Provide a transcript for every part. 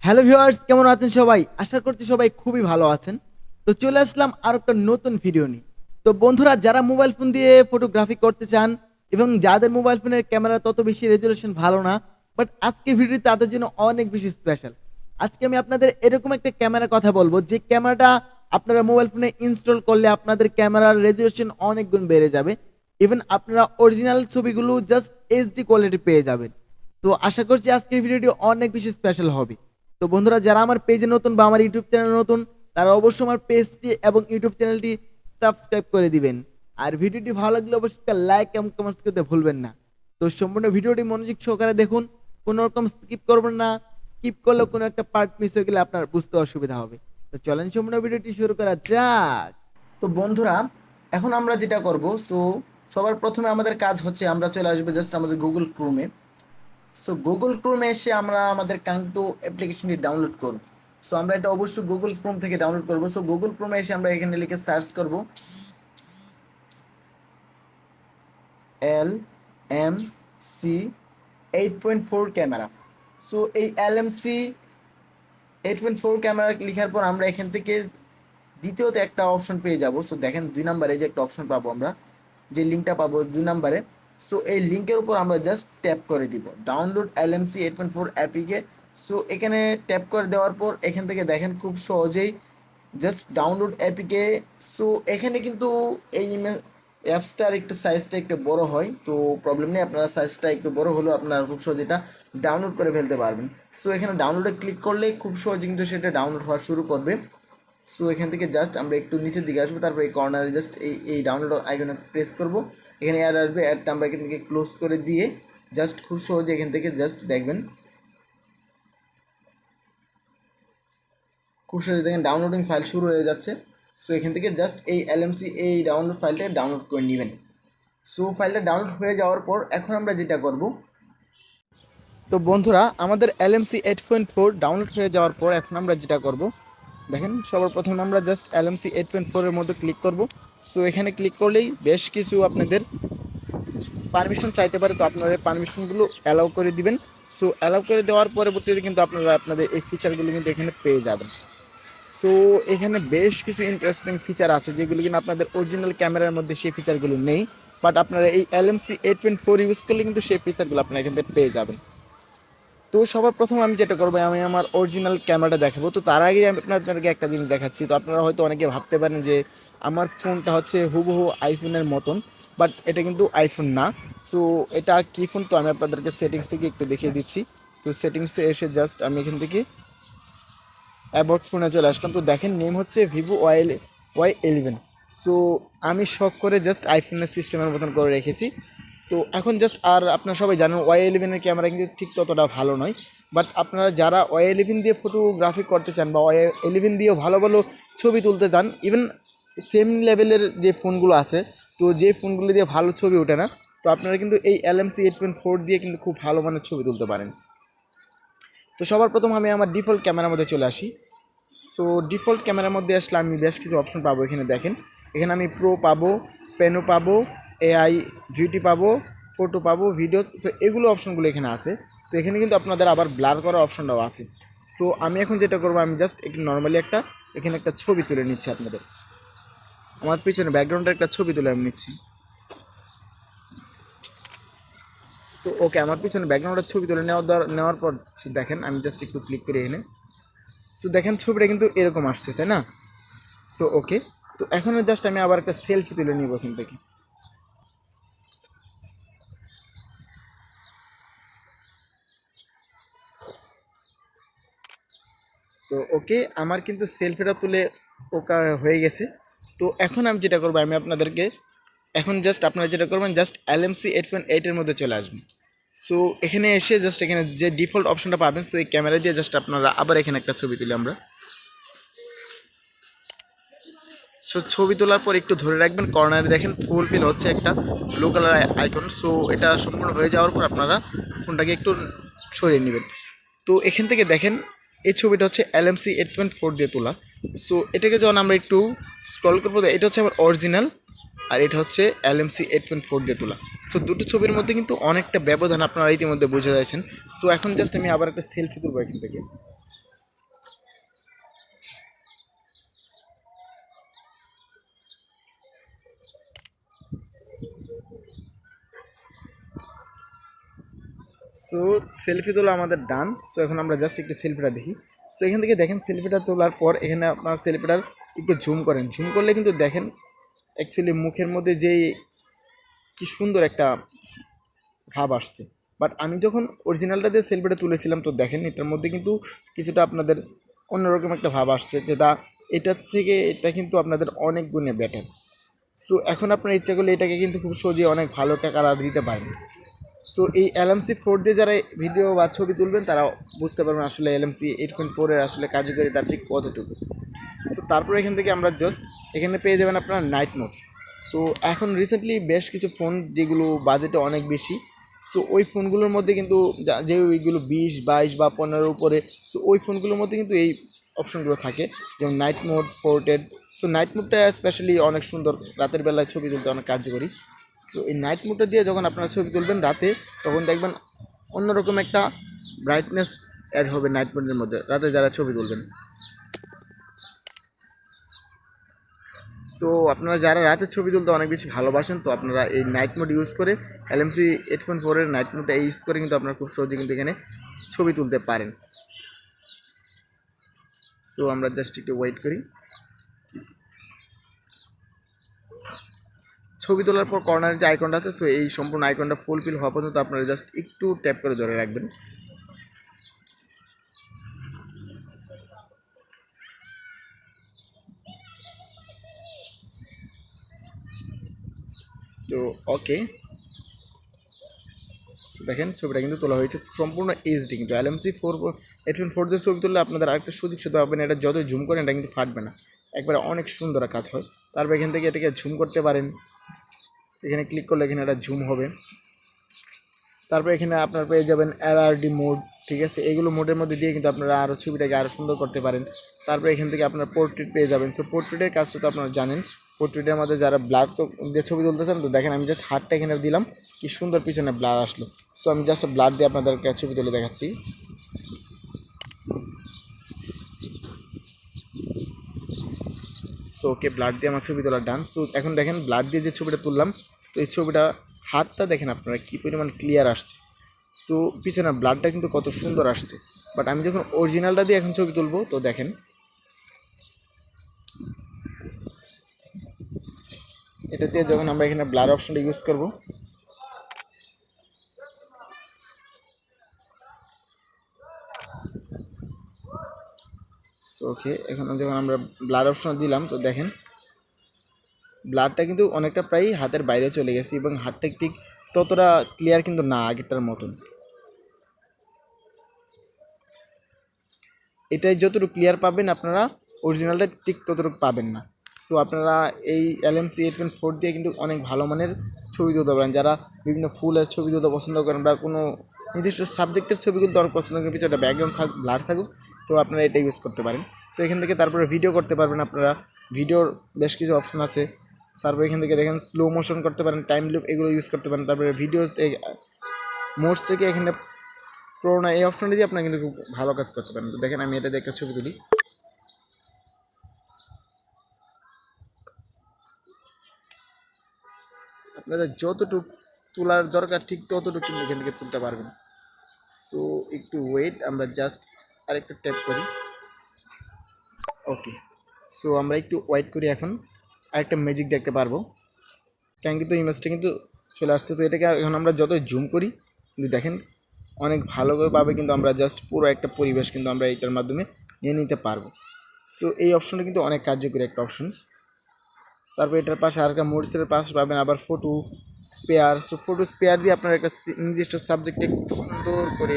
Hello viewers, কেমন আছেন সবাই? আশা করছি সবাই খুবই ভালো আছেন। তো চলে আসলাম আর একটা নতুন ভিডিও নিয়ে। তো বন্ধুরা, যারা মোবাইল ফোন দিয়ে ফটোগ্রাফি করতে চান এবং যাদের মোবাইল ফোনের ক্যামেরা তত বেশি রেজোলিউশন ভালো না, বাট আজকের ভিডিওটি তাদের জন্য অনেক বেশি স্পেশাল। আজকে আমি আপনাদের এরকম একটা ক্যামেরার কথা বলবো, যে ক্যামেরাটা আপনারা মোবাইল ফোনে ইনস্টল করলে আপনাদের ক্যামেরার রেজোলিউশন অনেক গুণ বেড়ে যাবে। ইভেন আপনারা অরিজিনাল ছবিগুলো জাস্ট এইচডি কোয়ালিটি পেয়ে যাবেন। তো আশা করছি আজকের ভিডিওটি অনেক বেশি স্পেশাল হবে। তো বন্ধুরা, যারা আমার পেজে নতুন বা আমার ইউটিউব চ্যানেলে নতুন, তারা অবশ্যই আমার পেজটি এবং ইউটিউব চ্যানেলটি সাবস্ক্রাইব করে দিবেন। আর ভিডিওটি ভালো লাগলে অবশ্যই লাইক এবং কমেন্টস করতে ভুলবেন না। তো সম্পূর্ণ ভিডিওটি মনোযোগ সহকারে দেখুন, কোনো রকম স্কিপ করবেন না। স্কিপ করলে কোনো একটা পার্ট মিস হয়ে গেলে আপনার বুঝতে অসুবিধা হবে। তো চলেন সম্পূর্ণ ভিডিওটি শুরু করা যাক। তো বন্ধুরা, এখন আমরা যেটা করব, সবার প্রথমে আমাদের কাজ হচ্ছে আমরা চলে আসবো জাস্ট আমাদের গুগল ক্রোমে। গুগল ক্রোমে এসে আমরা আমাদের কাঙ্ক্ষিত অ্যাপ্লিকেশনটি ডাউনলোড করব। আমরা এটা অবশ্যই গুগল ক্রোম থেকে ডাউনলোড করব। গুগল ক্রোমে এসে আমরা এখানে লিখে সার্চ করব LMC 8.4 ক্যামেরা। এই LMC 8.4 ক্যামেরা লেখার পর আমরা এখান থেকে দ্বিতীয়তে একটা অপশন পেয়ে যাব। দেখেন 2 নম্বরে যে একটা অপশন পাবো, আমরা যে লিঙ্কটা পাবো 2 নম্বরে। এই লিঙ্কের উপর আমরা জাস্ট ট্যাপ করে দিব ডাউনলোড LMC 8.4 অ্যাপিকে। এখানে ট্যাপ করে দেওয়ার পর এখান থেকে দেখেন খুব সহজেই জাস্ট ডাউনলোড অ্যাপিকে। এখানে কিন্তু এই অ্যাপসটার একটু সাইজটা একটু বড় হয়, তো প্রবলেম নেই, আপনারা সাইজটা একটু বড় হলেও আপনারা খুব সহজে এটা ডাউনলোড করে ফেলতে পারবেন। এখানে ডাউনলোডে ক্লিক করলে খুব সহজে কিন্তু সেটা ডাউনলোড হওয়া শুরু করবে। এখান থেকে জাস্ট আমরা একটু নিচের দিকে আসবো, তারপর এই কর্নারে জাস্ট এই ডাউনলোড আইকনে প্রেস করব। এখানে অ্যাড আসবে, অ্যাডটা আমরা এখান থেকে ক্লোজ করে দিয়ে জাস্ট খুব সহজে এখান থেকে জাস্ট দেখবেন, খুব সহজে দেখেন ডাউনলোডিং ফাইল শুরু হয়ে যাচ্ছে। এখান থেকে জাস্ট এই LMC এই ডাউনলোড ফাইলটা ডাউনলোড করে নেবেন। ফাইলটা ডাউনলোড হয়ে যাওয়ার পর এখন আমরা যেটা করব, তো বন্ধুরা, আমাদের LMC 8.4 ডাউনলোড হয়ে যাওয়ার পর এখন আমরা যেটা করব, দেখেন সবার প্রথমে আমরা জাস্ট LMC 8.4 এর মধ্যে ক্লিক করব। এখানে ক্লিক করলেই বেশ কিছু আপনাদের পারমিশন চাইতে পারে, তো আপনারা পারমিশনগুলো অ্যালাউ করে দিবেন। অ্যালাউ করে দেওয়ার পরবর্তীতে কিন্তু আপনারা আপনাদের এই ফিচারগুলো কিন্তু এখানে পেয়ে যাবেন। এখানে বেশ কিছু ইন্টারেস্টিং ফিচার আছে যেগুলো কিন্তু আপনাদের অরিজিনাল ক্যামেরার মধ্যে সেই ফিচারগুলো নেই, বাট আপনারা এই LMC 8.4 ইউজ করলে কিন্তু সেই ফিচারগুলো আপনারা এখান থেকে পেয়ে যাবেন। তো সবার প্রথম আমি যেটা করবো, আমি আমার অরিজিনাল ক্যামেরাটা দেখাবো। তো তার আগে আমি আপনাদেরকে একটা জিনিস দেখাচ্ছি। তো আপনারা হয়তো অনেকে ভাবতে পারেন যে আমার ফোনটা হচ্ছে হুবহু আইফোনের মতন, বাট এটা কিন্তু আইফোন না। এটা কী ফোন, তো আমি আপনাদেরকে সেটিংসে গিয়ে একটু দেখিয়ে দিচ্ছি। তো সেটিংসে এসে জাস্ট আমি এখান থেকে অ্যাবাউট ফোনে চলে আসলাম। তো দেখেন নেম হচ্ছে ভিভো Y11। আমি শখ করে জাস্ট আইফোনের সিস্টেমের মতন করে রেখেছি। তো এখন জাস্ট, আর আপনারা সবাই জানেন Y11-এর ক্যামেরা কিন্তু ঠিক ততটা ভালো নয়, বাট আপনারা যারা Y11 দিয়ে ফটোগ্রাফি করতে চান বা Y11 দিয়েও ভালো ভালো ছবি তুলতে চান, ইভেন সেম লেভেলের যে ফোনগুলো আছে, তো যে ফোনগুলো দিয়ে ভালো ছবি ওঠে না, তো আপনারা কিন্তু এই LMC 8.4 দিয়ে কিন্তু খুব ভালো মানের ছবি তুলতে পারেন। তো সবার প্রথম আমি আমার ডিফল্ট ক্যামেরার মধ্যে চলে আসি। ডিফল্ট ক্যামেরার মধ্যে আসলে আমি বেশ কিছু অপশন পাবো। এখানে দেখেন, এখানে আমি প্রো পাবো, পেনও পাবো, AI ভিউটি পাবো, ফটো পাবো, ভিডিওস, তো এগুলো অপশনগুলো এখানে আছে। তো এখানে কিন্তু আপনাদের আবার ব্লার করার অপশনটাও আছে। আমি এখন যেটা করবো, আমি জাস্ট নর্মালি এখানে একটা ছবি তুলে নিচ্ছি আপনাদের। আমার পিছনে ব্যাকগ্রাউন্ডের একটা ছবি তুলে আমি নিচ্ছি। তো ওকে, আমার পিছনে ব্যাকগ্রাউন্ডের ছবি তুলে নেওয়ার পর দেখেন আমি জাস্ট একটু ক্লিক করি এখানে। দেখেন ছবিটা কিন্তু এরকম আসছে, তাই না? ওকে, তো এখন জাস্ট আমি আবার একটা সেলফি তুলে নিব এখান থেকে। তো ওকে, আমার কিন্তু সেলফিটা তুলে ওকা হয়ে গেছে। তো এখন আমি যেটা করবো, আমি আপনাদেরকে এখন জাস্ট আপনারা যেটা করবেন, জাস্ট LMC 8.8-এর মধ্যে চলে আসবেন। এখানে এসে জাস্ট এখানে যে ডিফল্ট অপশনটা পাবেন, এই ক্যামেরা দিয়ে জাস্ট আপনারা আবার এখানে একটা ছবি তুলে আমরা। ছবি তোলার পর একটু ধরে রাখবেন, কর্নারে দেখেন ফুল ফিল হচ্ছে একটা ব্লু কালার আইকন। এটা সম্পূর্ণ হয়ে যাওয়ার পর আপনারা ফোনটাকে একটু সরিয়ে নেবেন। তো এখান থেকে দেখেন এই ছবিটা হচ্ছে LMC 8.4 দিয়ে তোলা। এটাকে যখন আমরা একটু স্ক্রল করবো, এটা হচ্ছে আমার অরিজিনাল, আর এটা হচ্ছে LMC 8.4 দিয়ে তোলা। দুটো ছবির মধ্যে কিন্তু অনেকটা ব্যবধান আপনারা ইতিমধ্যে বুঝে যাচ্ছেন। এখন জাস্ট আমি আবার একটা সেলফি তুলবো এখান থেকে। সো সেলফি তোলা আমাদের ডান। সো এখন আমরা জাস্ট একটু সেলফিটা দেখি। সো এখান থেকে দেখেন সেলফিটা তোলার পর এখানে আপনার সেলফিটার একটু জুম করেন, জুম করলে কিন্তু দেখেন অ্যাকচুয়ালি মুখের মধ্যে যেই কি সুন্দর একটা ভাব আসছে। বাট আমি যখন অরিজিনালটা দিয়ে সেলফিটা তুলেছিলাম তো দেখেন এটার মধ্যে কিন্তু কিছুটা আপনাদের অন্যরকম একটা ভাব আসছে, যেটা এটার থেকে এটা কিন্তু আপনাদের অনেক গুণে বেটার। সো এখন আপনার ইচ্ছা করলে এটাকে কিন্তু খুব সহজে অনেক ভালো একটা কালার দিতে পারেন। সো এই LMC 4 দিয়ে যারা ভিডিও বা ছবি তুলবেন তারা বুঝতে পারবেন আসলে LMC 8.4 এর আসলে কার্যকারিতা ঠিক কতটুকু। সো তারপর এখান থেকে আমরা জাস্ট এখানে পেয়ে যাবেন আপনার নাইট মোড। সো এখন রিসেন্টলি বেশ কিছু ফোন যেগুলো বাজেটে অনেক বেশি, সো ওই ফোনগুলোর মধ্যে কিন্তু যে ওইগুলো 20, 22 বা 15 উপরে, সো ওই ফোনগুলোর মধ্যে কিন্তু এই অপশনগুলো থাকে, যেমন night mode, portrait. So night মোডটা স্পেশালি অনেক সুন্দর, রাতের বেলায় ছবি তুলতে অনেক কার্যকরী। সো এই নাইট মোডটা দিয়ে যখন আপনারা ছবি তুলবেন রাতে, তখন দেখবেন অন্যরকম একটা ব্রাইটনেস অ্যাড হবে নাইট মোডের মধ্যে রাতে যারা ছবি তুলবেন। সো আপনারা যারা রাতে ছবি তুলতে অনেক বেশি ভালোবাসেন, তো আপনারা এই নাইট মোড ইউজ করে LMC 8.4 এর নাইট মোডটা ইউজ করে কিন্তু আপনারা খুব সহজে কিন্তু এখানে ছবি তুলতে পারেন। সো আমরা জাস্ট একটু ওয়েট করি। ছবি তোলার পর কর্নারের যে আইকনটা আছে, তো এই সম্পূর্ণ আইকনটা ফুলফিল হওয়া পর্যন্ত আপনারা জাস্ট একটু ট্যাপ করে ধরে রাখবেন। তো ওকে, দেখেন ছবিটা কিন্তু তোলা হয়েছে সম্পূর্ণ এইচডি, কিন্তু LMC 8.4 দিয়ে ছবি তুললে আপনাদের আরেকটা সুযোগ সুবিধা পাবেন, এটা যত জুম করেন এটা কিন্তু ফাটবে না, একবারে অনেক সুন্দর কাজ হয়। তারপর এখান থেকে এটাকে ঝুম করতে পারেন, এখানে ক্লিক করলে এখানে এটা ঝুম হবে। তারপর এখানে আপনারা পেয়ে যাবেন LRD মোড, ঠিক আছে, এগুলো মোডের মধ্যে দিয়ে কিন্তু আপনারা আরও ছবিটাকে আরও সুন্দর করতে পারেন। তারপর এখান থেকে আপনার পোর্ট্রেট পেয়ে যাবেন। সো পোর্ট্রেটের কাজটা তো আপনারা জানেন, পোর্ট্রেটের মধ্যে যারা ব্লার তো যে ছবি তুলতে চান, তো দেখেন আমি জাস্ট হাতটা এখানে দিলাম, কি সুন্দর পিছনে ব্লার আসলো। সো আমি জাস্ট ব্লার দিয়ে আপনাদেরকে ছবি তুলে দেখাচ্ছি। সো ওকে, ব্লার দিয়ে আমার ছবি তোলা ডান। সো এখন দেখেন ব্লার দিয়ে যে ছবিটা তুললাম, তো এই ছবিটা হাতটা দেখেন আপনারা কী পরিমাণ ক্লিয়ার আসছে। সো পিছনে ব্লাডটা কিন্তু কত সুন্দর আসছে। বাট আমি যখন অরিজিনালটা দিয়ে এখন ছবি তুলবো, তো দেখেন এটা দিয়ে যখন আমরা এখানে ব্লার অপশনটা ইউজ করব, সো ওকে, এখন যখন আমরা ব্লার অপশন দিলাম, তো দেখেন ব্লারটা কিন্তু অনেকটা প্রায় হাতের বাইরে চলে গেছে এবং হাতটা ঠিক ততটা ক্লিয়ার কিন্তু না আগেরটার মতন। এটাই যতটুকু ক্লিয়ার পাবেন আপনারা অরিজিনালটা ঠিক ততটুকু পাবেন না। সো আপনারা এই LMC 8.4 দিয়ে কিন্তু অনেক ভালো মানের ছবি তুলতে পারেন, যারা বিভিন্ন ফুলের ছবি তুলতে পছন্দ করেন বা কোনো নির্দিষ্ট সাবজেক্টের ছবি তুলতে অনেক পছন্দ করেন, পিছনে ব্যাকগ্রাউন্ড ব্লার থাকুক, তো আপনারা এটা ইউজ করতে পারেন। সো এখান থেকে তারপরে ভিডিও করতে পারবেন আপনারা, ভিডিওর বেশ কিছু অপশন আছে। তারপর এখান থেকে দেখেন স্লো মোশন করতে পারেন, টাইম লুপ এগুলো ইউজ করতে পারেন। তারপরে ভিডিওস মোডস থেকে এখানে পুরোনো এই অপশনটা দিয়ে আপনারা কিন্তু খুব ভালো কাজ করতে পারেন। তো দেখেন আমি এটা দিয়ে একটা ছবি তুলি, আপনাদের যতটুকু তোলার দরকার ঠিক ততটুকু কিন্তু এখান থেকে তুলতে পারবেন। সো একটু ওয়েট, আমরা জাস্ট আরেকটু ট্যাপ করি। ওকে, সো আমরা একটু ওয়েট করি, এখন আরেকটা ম্যাজিক দেখতে পারবো, কেন কিন্তু ইমেজটা কিন্তু চলে আসছে। তো এটাকে এখন আমরা যত জুম করি কিন্তু দেখেন অনেক ভালোভাবে কিন্তু আমরা জাস্ট পুরো একটা পরিবেশ কিন্তু আমরা এটার মাধ্যমে নিয়ে নিতে পারবো। সো এই অপশনটা কিন্তু অনেক কার্যকরী একটা অপশন। তারপর এটার পাশে আর একটা মোডসের পাশে পাবেন আবার photo spare. So photo spare দিয়ে আপনার একটা নির্দিষ্ট সাবজেক্টে খুব সুন্দর করে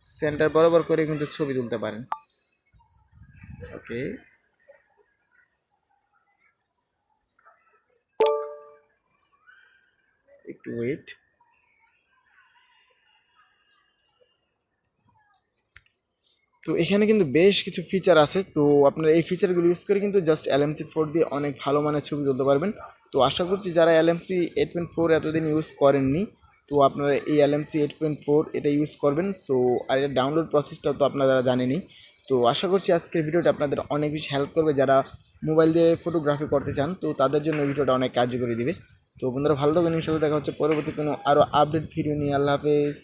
সেন্টার বরাবর করে কিন্তু ছবি তুলতে পারেন। ওকে, একটু ওয়েট। তো এখানে কিন্তু বেশ কিছু ফিচার আছে, তো আপনারা এই ফিচারগুলো ইউজ করে কিন্তু জাস্ট LMC 4 দিয়ে অনেক ভালো মানের ছবি তুলতে পারবেন। তো আশা করছি যারা LMC 8.4 এতদিন ইউজ করেননি, তো আপনারা এই LMC 8.4 এটা ইউজ করবেন। সো আর এর ডাউনলোড প্রসেসটা তো আপনারা জানেনই। তো আশা করছি আজকের ভিডিওটা আপনাদের অনেক বেশি হেল্প করবে, যারা মোবাইল দিয়ে ফটোগ্রাফি করতে চান, তো তাদের জন্য ভিডিওটা অনেক কার্যকরী দিবে। তো বন্ধুরা ভালো থাকবেন, ইনশাল্লাহ দেখা হচ্ছে পরবর্তী কোনো আরও আপডেট ভিডিও নিয়ে। আল্লাহ হাফেজ।